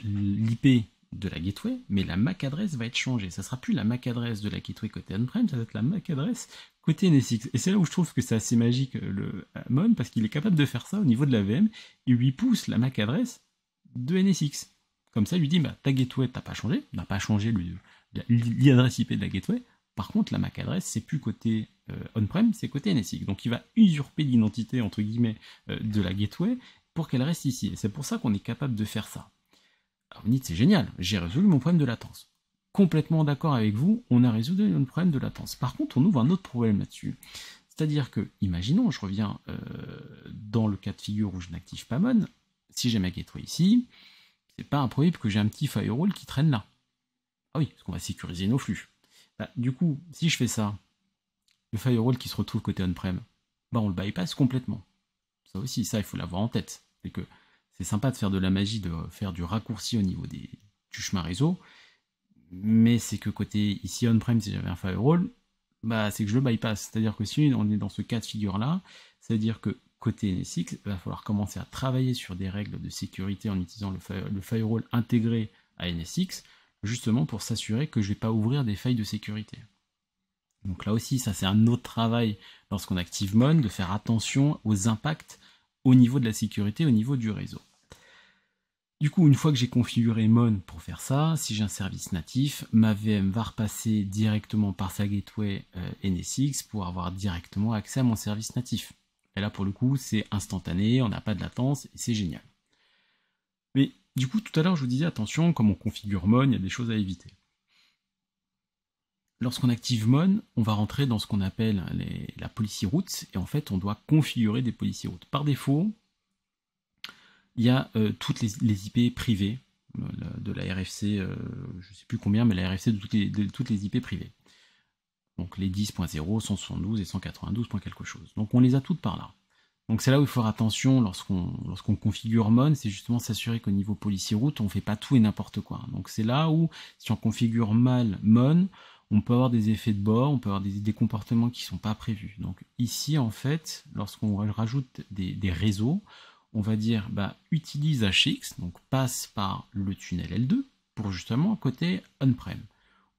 l'IP de la gateway, mais la MAC adresse va être changée. Ça sera plus la MAC adresse de la gateway côté on-prem, ça va être la MAC adresse côté NSX. Et c'est là où je trouve que c'est assez magique le MON, parce qu'il est capable de faire ça au niveau de la VM, il lui pousse la MAC adresse de NSX. Comme ça, il lui dit, ta gateway, t'as pas changé, n'a pas changé l'adresse IP de la gateway. Par contre, la MAC adresse, c'est plus côté on-prem, c'est côté NSX. Donc il va usurper l'identité, entre guillemets, de la gateway pour qu'elle reste ici. Et c'est pour ça qu'on est capable de faire ça. Alors vous dites, c'est génial, j'ai résolu mon problème de latence. Complètement d'accord avec vous, on a résolu notre problème de latence. Par contre, on ouvre un autre problème là-dessus. C'est-à-dire que, imaginons, je reviens dans le cas de figure où je n'active pas MON, si j'ai ma gateway ici, c'est pas improbable que j'ai un petit firewall qui traîne là. Ah oui, parce qu'on va sécuriser nos flux. Du coup, si je fais ça, le firewall qui se retrouve côté on-prem, on le bypass complètement. Ça aussi, ça, il faut l'avoir en tête. C'est que c'est sympa de faire de la magie, de faire du raccourci au niveau du chemin réseau, mais c'est que côté ici on-prem, si j'avais un firewall, c'est que je le bypass. C'est-à-dire que si on est dans ce cas de figure-là, c'est-à-dire que côté NSX, il va falloir commencer à travailler sur des règles de sécurité en utilisant le firewall intégré à NSX, justement pour s'assurer que je ne vais pas ouvrir des failles de sécurité. Donc là aussi, ça c'est un autre travail lorsqu'on active MON, de faire attention aux impacts au niveau de la sécurité, au niveau du réseau. Du coup, une fois que j'ai configuré MON pour faire ça, si j'ai un service natif, ma VM va repasser directement par sa gateway NSX pour avoir directement accès à mon service natif. Et là, pour le coup, c'est instantané, on n'a pas de latence, et c'est génial. Mais du coup, tout à l'heure, je vous disais, attention, comme on configure MON, il y a des choses à éviter. Lorsqu'on active MON, on va rentrer dans ce qu'on appelle la policy routes, et en fait, on doit configurer des policy routes. Par défaut, il y a toutes les IP privées de la RFC, je ne sais plus combien, mais la RFC de toutes les IP privées. Donc les 10.0, 172 et 192. quelque chose. Donc on les a toutes par là. Donc c'est là où il faut faire attention lorsqu'on configure Mon, c'est justement s'assurer qu'au niveau policy route, on ne fait pas tout et n'importe quoi. Donc c'est là où, si on configure mal Mon, on peut avoir des effets de bord, on peut avoir des comportements qui ne sont pas prévus. Donc ici, en fait, lorsqu'on rajoute des réseaux, on va dire utilise HX, donc passe par le tunnel L2 pour justement côté on-prem.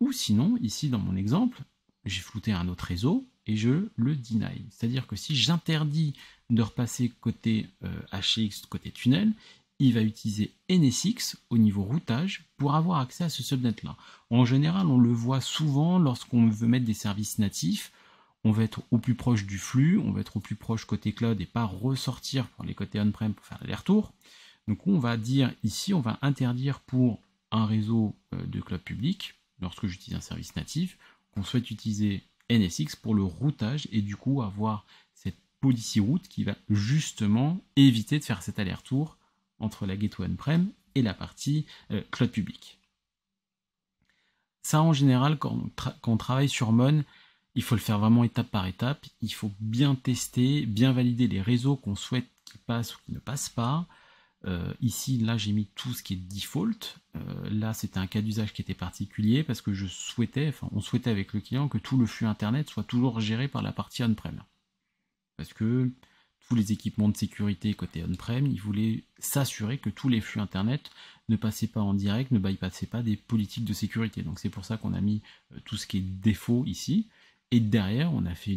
Ou sinon, ici dans mon exemple, j'ai flouté un autre réseau et je le deny. C'est-à-dire que si j'interdis de repasser côté HX, côté tunnel, il va utiliser NSX au niveau routage pour avoir accès à ce subnet-là. En général, on le voit souvent lorsqu'on veut mettre des services natifs. On va être au plus proche du flux, on va être au plus proche côté cloud et pas ressortir pour les côtés on-prem pour faire l'aller-retour. Donc on va dire ici, on va interdire pour un réseau de cloud public, lorsque j'utilise un service natif, qu'on souhaite utiliser NSX pour le routage et du coup avoir cette policy route qui va justement éviter de faire cet aller-retour entre la gateway on-prem et la partie cloud public. Ça en général, quand on travaille sur Mon, il faut le faire vraiment étape par étape, il faut bien tester, bien valider les réseaux qu'on souhaite qu'ils passent ou qui ne passent pas. Ici, là, j'ai mis tout ce qui est default. Là, c'était un cas d'usage qui était particulier parce que on souhaitait avec le client que tout le flux Internet soit toujours géré par la partie on-prem. Parce que tous les équipements de sécurité côté on-prem, ils voulaient s'assurer que tous les flux Internet ne passaient pas en direct, ne bypassaient pas des politiques de sécurité. Donc c'est pour ça qu'on a mis tout ce qui est défaut ici. Et derrière, on a fait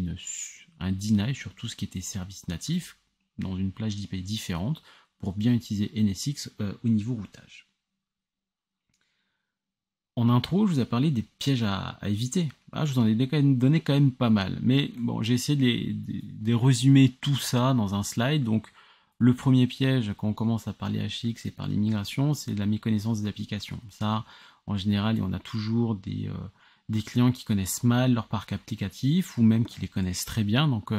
un deny sur tout ce qui était service natif dans une plage d'IP différente pour bien utiliser NSX au niveau routage. En intro, je vous ai parlé des pièges à éviter. Ah, je vous en ai donné quand même pas mal. Mais bon, j'ai essayé de résumer tout ça dans un slide. Donc, le premier piège, quand on commence à parler HX et parler migration, c'est la méconnaissance des applications. Ça, en général, on a toujours des clients qui connaissent mal leur parc applicatif ou même qui les connaissent très bien. Donc,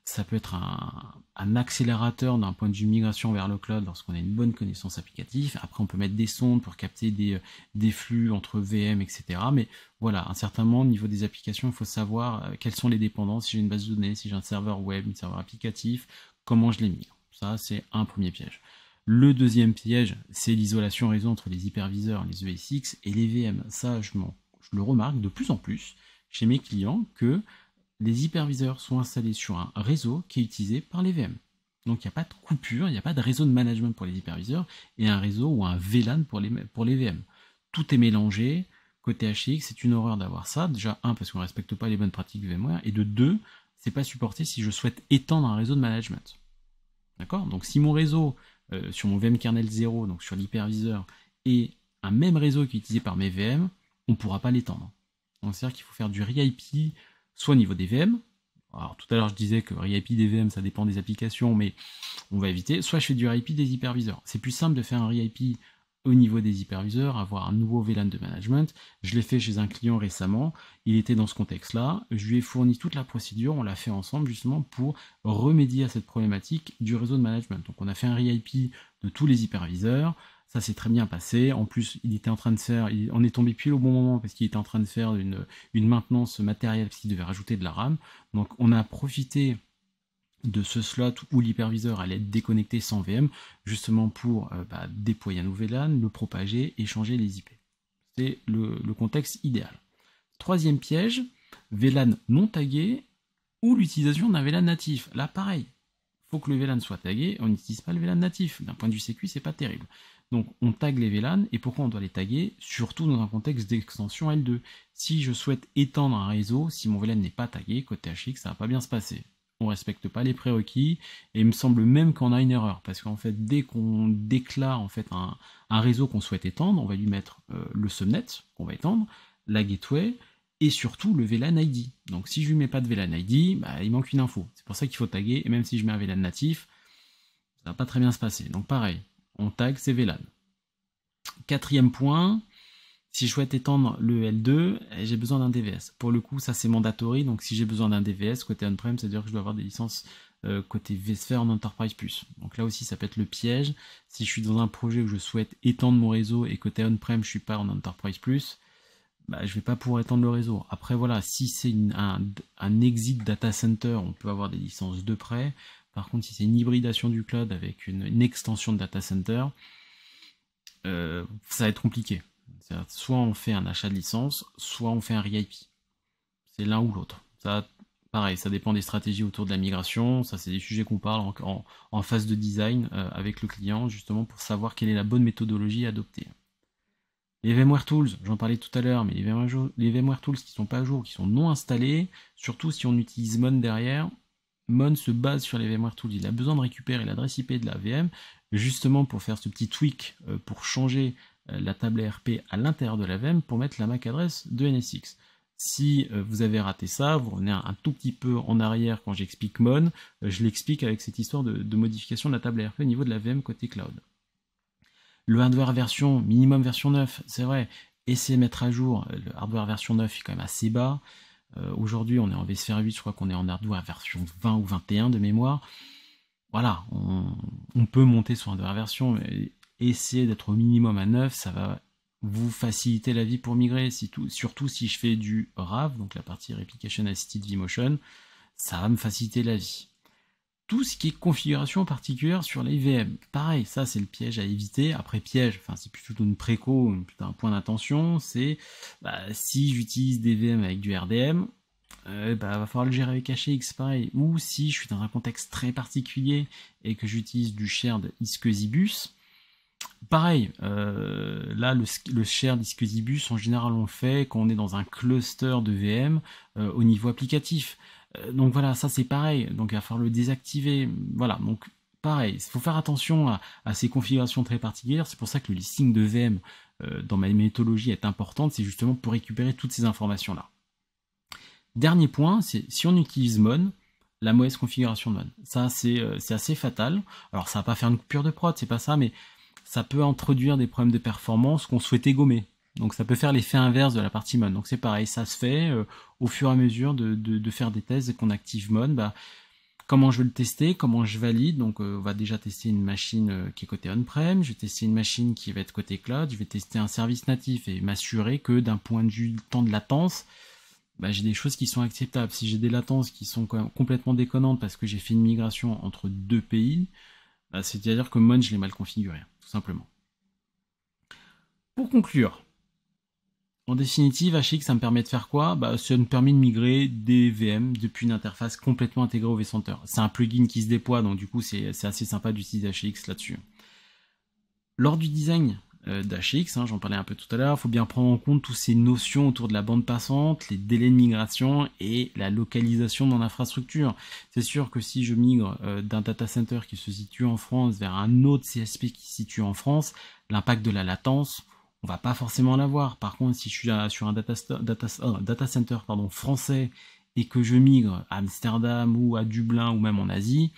ça peut être un accélérateur d'un point de vue migration vers le cloud lorsqu'on a une bonne connaissance applicative. Après, on peut mettre des sondes pour capter des flux entre VM, etc. Mais voilà, à un certain moment, au niveau des applications, il faut savoir quelles sont les dépendances, si j'ai une base de données, si j'ai un serveur web, un serveur applicatif, comment je les migre. Ça, c'est un premier piège. Le deuxième piège, c'est l'isolation réseau entre les hyperviseurs, les ESX et les VM. Ça, je le remarque de plus en plus chez mes clients que les hyperviseurs sont installés sur un réseau qui est utilisé par les VM. Donc il n'y a pas de coupure, il n'y a pas de réseau de management pour les hyperviseurs et un réseau ou un VLAN pour les VM. Tout est mélangé. Côté HX, c'est une horreur d'avoir ça. Déjà, parce qu'on ne respecte pas les bonnes pratiques VMware. Et de deux, c'est pas supporté si je souhaite étendre un réseau de management. D'accord ? Donc si mon réseau, sur mon VM kernel 0, donc sur l'hyperviseur, est un même réseau qui est utilisé par mes VM, on ne pourra pas l'étendre. Donc c'est-à-dire qu'il faut faire du RIP soit au niveau des VM, alors tout à l'heure je disais que RIP des VM ça dépend des applications, mais on va éviter, soit je fais du RIP des hyperviseurs. C'est plus simple de faire un RIP au niveau des hyperviseurs, avoir un nouveau VLAN de management. Je l'ai fait chez un client récemment, il était dans ce contexte-là, je lui ai fourni toute la procédure, on l'a fait ensemble justement pour remédier à cette problématique du réseau de management. Donc on a fait un RIP de tous les hyperviseurs, ça s'est très bien passé. En plus, il était en train de faire, on est tombé pile au bon moment parce qu'il était en train de faire une maintenance matérielle parce qu'il devait rajouter de la RAM. Donc, on a profité de ce slot où l'hyperviseur allait être déconnecté sans VM, justement pour déployer un nouvel LAN, le propager et changer les IP. C'est le contexte idéal. Troisième piège, VLAN non tagué ou l'utilisation d'un VLAN natif. Là, pareil. Il faut que le VLAN soit tagué, on n'utilise pas le VLAN natif. D'un point de vue sécu, c'est pas terrible. Donc on tag les VLAN, et pourquoi on doit les taguer? Surtout dans un contexte d'extension L2. Si je souhaite étendre un réseau, si mon VLAN n'est pas tagué, côté HX, ça va pas bien se passer. On respecte pas les prérequis, et il me semble même qu'on a une erreur, parce qu'en fait, dès qu'on déclare en fait un réseau qu'on souhaite étendre, on va lui mettre le subnet qu'on va étendre, la gateway, et surtout le VLAN ID. Donc si je lui mets pas de VLAN ID, il manque une info. C'est pour ça qu'il faut taguer, et même si je mets un VLAN natif, ça va pas très bien se passer. Donc pareil, on tag ces VLAN. Quatrième point, si je souhaite étendre le L2, j'ai besoin d'un DVS. Pour le coup, ça c'est mandatory, donc si j'ai besoin d'un DVS côté on-prem, c'est-à-dire que je dois avoir des licences côté vSphere en Enterprise+. Donc là aussi, ça peut être le piège. Si je suis dans un projet où je souhaite étendre mon réseau et côté on-prem, je suis pas en Enterprise+, je vais pas pouvoir étendre le réseau. Après voilà, si c'est un exit data center, on peut avoir des licences de près. Par contre, si c'est une hybridation du cloud avec une extension de data center, ça va être compliqué. Soit on fait un achat de licence, soit on fait un RIP. C'est l'un ou l'autre. Ça, pareil, ça dépend des stratégies autour de la migration. Ça, c'est des sujets qu'on parle en phase de design avec le client, justement pour savoir quelle est la bonne méthodologie à adopter. Les VMware Tools, j'en parlais tout à l'heure, mais les VMware Tools qui sont pas à jour, qui sont non installés, surtout si on utilise Mon derrière, Mon se base sur les VMware Tools. Il a besoin de récupérer l'adresse IP de la VM, justement pour faire ce petit tweak, pour changer la table ERP à l'intérieur de la VM, pour mettre la MAC adresse de NSX. Si vous avez raté ça, vous revenez un tout petit peu en arrière quand j'explique Mon, je l'explique avec cette histoire de modification de la table ERP au niveau de la VM côté cloud. Le hardware version, minimum version 9, c'est vrai, essayez de mettre à jour, le hardware version 9 est quand même assez bas. Aujourd'hui, on est en vSphere 8, je crois qu'on est en hardware version 20 ou 21 de mémoire. Voilà, on peut monter sur hardware version, mais essayez d'être au minimum à 9, ça va vous faciliter la vie pour migrer, surtout si je fais du RAV, donc la partie Replication Assisted vMotion, ça va me faciliter la vie. Tout ce qui est configuration particulière sur les VM, pareil, ça c'est le piège à éviter. Après piège, enfin c'est plutôt une préco, plutôt un point d'attention, c'est si j'utilise des VM avec du RDM, va falloir le gérer avec HX, pareil. Ou si je suis dans un contexte très particulier et que j'utilise du shared iSCSI-bus, pareil, là le shared iSCSI-bus en général on le fait quand on est dans un cluster de VM au niveau applicatif. Donc voilà, ça c'est pareil, donc il va falloir le désactiver, voilà, donc pareil, il faut faire attention à ces configurations très particulières, c'est pour ça que le listing de VM dans ma méthodologie est importante, c'est justement pour récupérer toutes ces informations-là. Dernier point, c'est si on utilise Mon, la mauvaise configuration de Mon, ça c'est assez fatal, alors ça va pas faire une coupure de prod, c'est pas ça, mais ça peut introduire des problèmes de performance qu'on souhaitait gommer. Donc ça peut faire l'effet inverse de la partie Mon. Donc c'est pareil, ça se fait au fur et à mesure de faire des tests et qu'on active Mon. Comment je vais le tester, comment je valide. Donc on va déjà tester une machine qui est côté on-prem, je vais tester une machine qui va être côté cloud, je vais tester un service natif et m'assurer que d'un point de vue temps de latence, j'ai des choses qui sont acceptables. Si j'ai des latences qui sont quand même complètement déconnantes parce que j'ai fait une migration entre deux pays, c'est-à-dire que Mon je l'ai mal configuré, tout simplement. Pour conclure, en définitive, HX, ça me permet de faire quoi? Ça me permet de migrer des VM depuis une interface complètement intégrée au vCenter. C'est un plugin qui se déploie, donc du coup, c'est assez sympa d'utiliser HX là-dessus. Lors du design d'HX, j'en parlais un peu tout à l'heure, il faut bien prendre en compte toutes ces notions autour de la bande passante, les délais de migration et la localisation dans l'infrastructure. C'est sûr que si je migre d'un data center qui se situe en France vers un autre CSP qui se situe en France, l'impact de la latence, on va pas forcément l'avoir. Par contre, si je suis sur un data center français et que je migre à Amsterdam ou à Dublin ou même en Asie,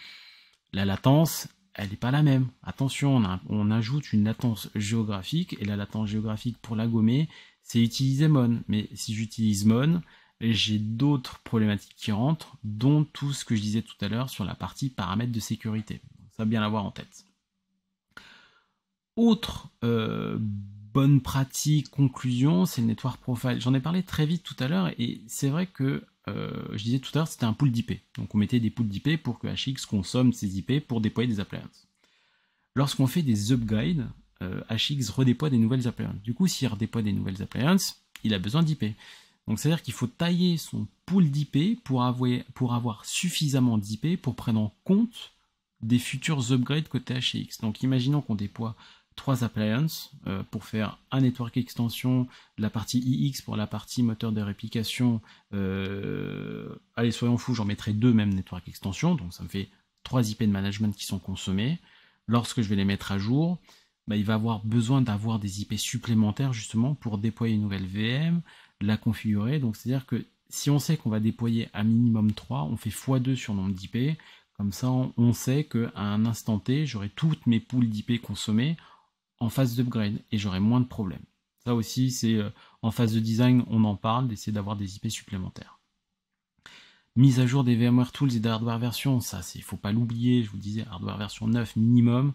la latence, elle n'est pas la même. Attention, on ajoute une latence géographique et la latence géographique pour la gommer, c'est utiliser Mon. Mais si j'utilise Mon, j'ai d'autres problématiques qui rentrent, dont tout ce que je disais tout à l'heure sur la partie paramètres de sécurité. Ça va bien l'avoir en tête. Autre bonne pratique, conclusion, c'est le network profile. J'en ai parlé très vite tout à l'heure et c'est vrai que je disais tout à l'heure c'était un pool d'IP. Donc on mettait des pools d'IP pour que HX consomme ces IP pour déployer des appliances. Lorsqu'on fait des upgrades, HX redéploie des nouvelles appliances. Du coup, s'il redéploie des nouvelles appliances, il a besoin d'IP. Donc c'est-à-dire qu'il faut tailler son pool d'IP pour avoir suffisamment d'IP pour prendre en compte des futurs upgrades côté HX. Donc imaginons qu'on déploie 3 appliances pour faire un network extension, la partie IX pour la partie moteur de réplication. Allez, soyons fous, j'en mettrai 2 même network extension, donc ça me fait 3 IP de management qui sont consommés. Lorsque je vais les mettre à jour, il va avoir besoin d'avoir des IP supplémentaires justement pour déployer une nouvelle VM, la configurer. Donc c'est-à-dire que si on sait qu'on va déployer à minimum 3, on fait x2 sur le nombre d'IP. Comme ça, on sait qu'à un instant T, j'aurai toutes mes pools d'IP consommées en phase d'upgrade et j'aurai moins de problèmes. Ça aussi, c'est en phase de design, on en parle, d'essayer d'avoir des IP supplémentaires. Mise à jour des VMware Tools et des hardware versions, ça, il ne faut pas l'oublier, je vous disais, hardware version 9 minimum.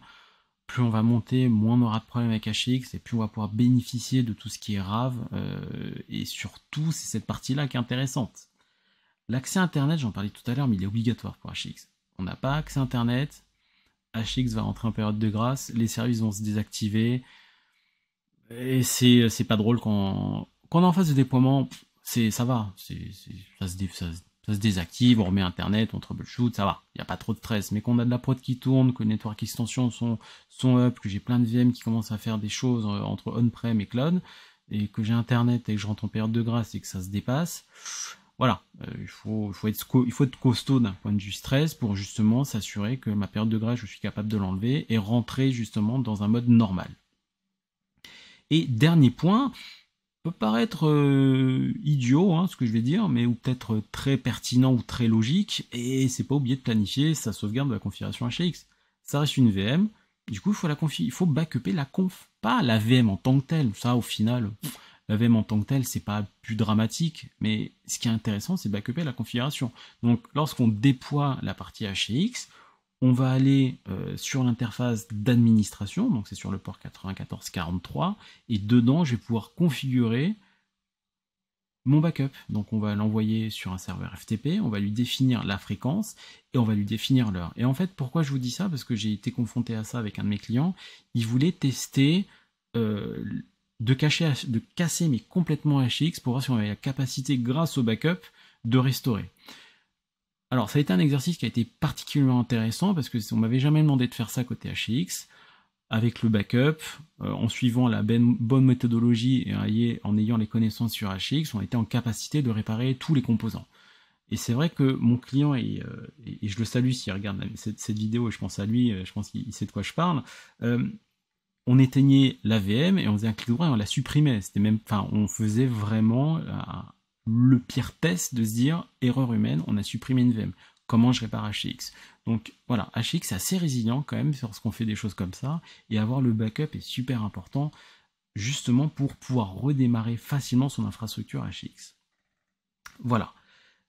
Plus on va monter, moins on aura de problèmes avec HX et plus on va pouvoir bénéficier de tout ce qui est RAV. Et surtout, c'est cette partie-là qui est intéressante. L'accès Internet, j'en parlais tout à l'heure, mais il est obligatoire pour HX. on n'a pas accès à Internet, HX va rentrer en période de grâce, les services vont se désactiver, et c'est pas drôle quand on est en phase de déploiement, ça va, ça se désactive, on remet Internet, on troubleshoot, ça va, il n'y a pas trop de stress. Mais quand on a de la prod qui tourne, que les network extensions sont up, que j'ai plein de VM qui commencent à faire des choses entre on-prem et cloud, et que j'ai Internet et que je rentre en période de grâce et que ça se dépasse, voilà, il faut être costaud d'un point de vue stress pour justement s'assurer que ma période de grâce, je suis capable de l'enlever et rentrer justement dans un mode normal. Et dernier point, peut paraître idiot, hein, ce que je vais dire, mais ou peut-être très pertinent ou très logique, et c'est pas oublier de planifier sa sauvegarde de la configuration HAX. Ça reste une VM, du coup il faut backuper la conf, pas la VM en tant que telle. Ça, au final, la VM en tant que telle, c'est pas plus dramatique, mais ce qui est intéressant, c'est backuper la configuration. Donc, lorsqu'on déploie la partie HAX, on va aller sur l'interface d'administration, donc c'est sur le port 9443, et dedans, je vais pouvoir configurer mon backup. Donc on va l'envoyer sur un serveur FTP, on va lui définir la fréquence, et on va lui définir l'heure. Et en fait, pourquoi je vous dis ça? Parce que j'ai été confronté à ça avec un de mes clients, il voulait tester de casser mais complètement HX pour voir si on avait la capacité, grâce au backup, de restaurer. Alors, ça a été un exercice qui a été particulièrement intéressant parce que on m'avait jamais demandé de faire ça côté HX, avec le backup, en suivant la bonne méthodologie et en ayant les connaissances sur HX, on était en capacité de réparer tous les composants. Et c'est vrai que mon client, et je le salue s'il regarde cette vidéo, et je pense à lui, je pense qu'il sait de quoi je parle, on éteignait la VM et on faisait un clic droit et on la supprimait. C'était même, enfin, on faisait vraiment le pire test de se dire, erreur humaine, on a supprimé une VM. Comment je répare HX? Donc voilà, HX est assez résilient quand même lorsqu'on fait des choses comme ça, et avoir le backup est super important, justement pour pouvoir redémarrer facilement son infrastructure HX. Voilà,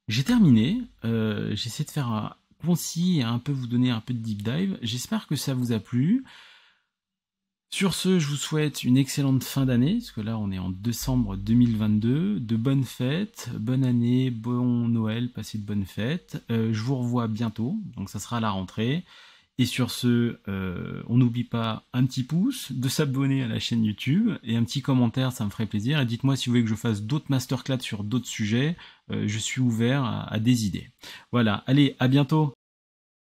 j'ai terminé, j'essaie de faire un concis et un peu vous donner un peu de deep dive, j'espère que ça vous a plu. Sur ce, je vous souhaite une excellente fin d'année, parce que là on est en décembre 2022, de bonnes fêtes, bonne année, bon Noël, passez de bonnes fêtes. Je vous revois bientôt, donc ça sera à la rentrée. Et sur ce, on n'oublie pas un petit pouce, de s'abonner à la chaîne YouTube, et un petit commentaire, ça me ferait plaisir. Et dites-moi si vous voulez que je fasse d'autres masterclass sur d'autres sujets, je suis ouvert à des idées. Voilà, allez, à bientôt!